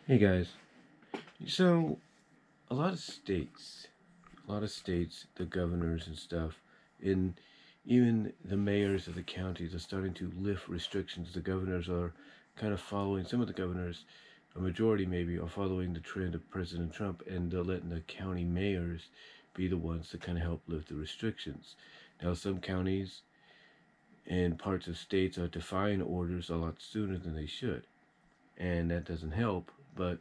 Hey guys. So a lot of states, the governors and stuff, and even the mayors of the counties are starting to lift restrictions. The governors are kind of following, some of the governors, a majority maybe, are following the trend of President Trump, and they're letting the county mayors be the ones to kind of help lift the restrictions. Now, some counties and parts of states are defying orders a lot sooner than they should, and that doesn't help, but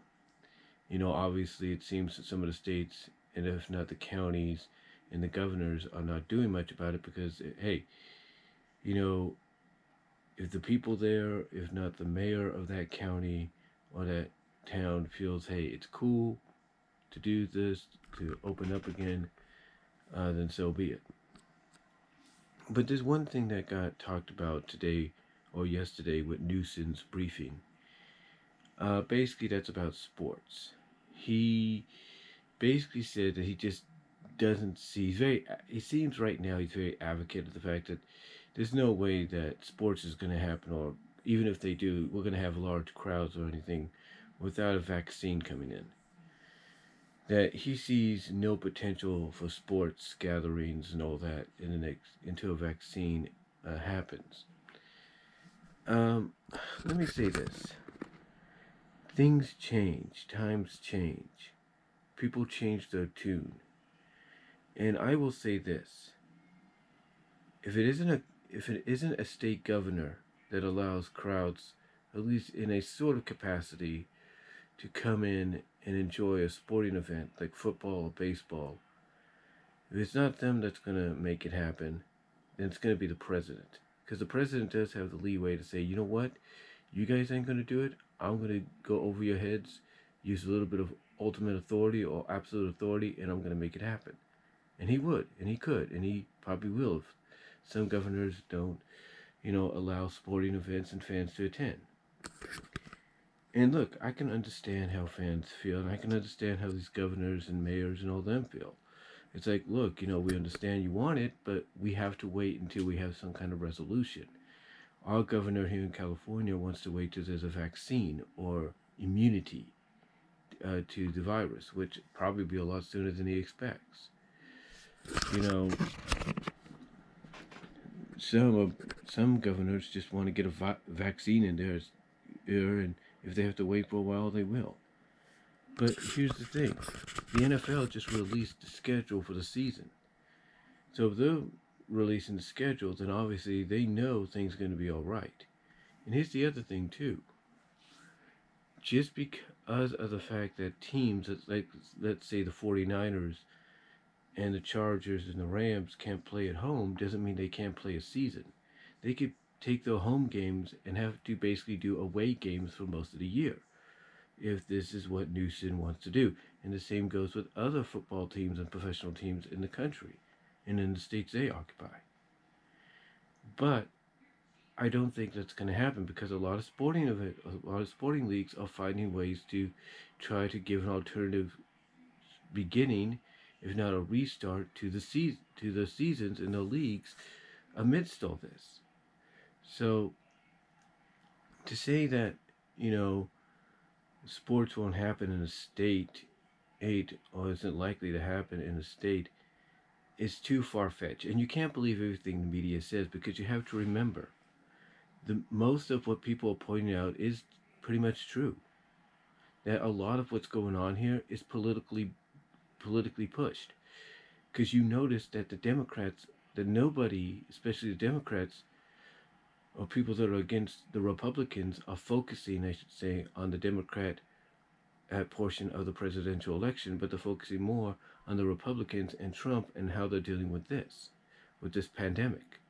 obviously it seems that some of the states, and if not the counties and the governors, are not doing much about it because, hey, you know, if the people there, if not the mayor of that county or that town, feels, hey, it's cool to do this, to open up again, then so be it. But there's one thing that got talked about today or yesterday with Newsom's briefing. Basically, that's about sports. He basically said that he just doesn't see. He seems right now he's very advocate of the fact that there's no way that sports is going to happen, or even if they do, we're going to have large crowds or anything without a vaccine coming in. That he sees no potential for sports gatherings and all that in the next until a vaccine happens. Um, Let me say this: things change, times change, people change their tune, and I will say this: if it isn't a state governor that allows crowds, at least in a sort of capacity, to come in and enjoy a sporting event like football or baseball, if it's not them that's gonna make it happen, then it's gonna be the president. Because the president does have the leeway to say, you know what, you guys ain't gonna do it. I'm gonna go over your heads, use a little bit of ultimate authority or absolute authority, and I'm gonna make it happen. And he would, and he could, and he probably will if some governors don't, allow sporting events and fans to attend. And look, I can understand how fans feel, and I can understand how these governors and mayors and all them feel. It's like, look, we understand you want it, but we have to wait until we have some kind of resolution. Our governor here in California wants to wait till there's a vaccine or immunity to the virus, which probably be a lot sooner than he expects. You know, some governors just want to get a vaccine in their ear, and if they have to wait for a while, they will. But here's the thing: the NFL just released the schedule for the season. So if they're releasing the schedule, then obviously they know things are going to be all right. And here's the other thing too: just because of the fact that teams, like let's say the 49ers and the Chargers and the Rams can't play at home, doesn't mean they can't play a season. They could take their home games and have to basically do away games for most of the year, if this is what Newsom wants to do. And the same goes with other football teams and professional teams in the country and in the states they occupy. But I don't think that's going to happen because a lot of sporting leagues are finding ways to try to give an alternative beginning, if not a restart, to the seasons in the leagues amidst all this. So to say that you know sports won't happen in a state eight or isn't likely to happen in a state is too far fetched, and you can't believe everything the media says because you have to remember the most of what people are pointing out is pretty much true. That a lot of what's going on here is politically pushed. Because you notice that the Democrats, that nobody, especially the Democrats or people that are against the Republicans, are focusing, I should say, on the Democrat portion of the presidential election, but they're focusing more on the Republicans and Trump and how they're dealing with this pandemic.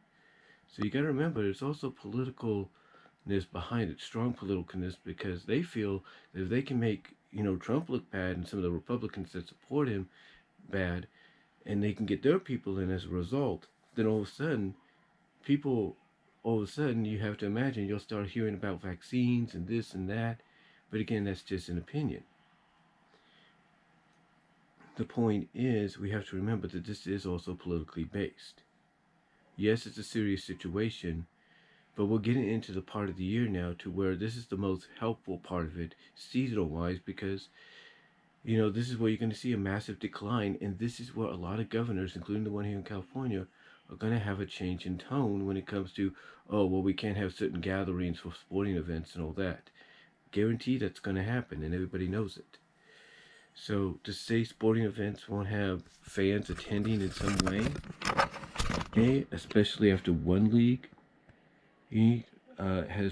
So you got to remember, there's also politicalness behind it, strong politicalness, because they feel that if they can make Trump look bad and some of the Republicans that support him bad, and they can get their people in as a result, then people, all of a sudden, you have to imagine you'll start hearing about vaccines and this and that. But again, that's just an opinion. The point is, we have to remember that this is also politically based. Yes, it's a serious situation, But we're getting into the part of the year now to where this is the most helpful part of it, seasonal wise, because this is where you're going to see a massive decline, and this is where a lot of governors, including the one here in California, are going to have a change in tone when it comes to, oh, well, we can't have certain gatherings for sporting events and all that. Guarantee that's going to happen, and everybody knows it. So to say sporting events won't have fans attending in some way, especially after one league has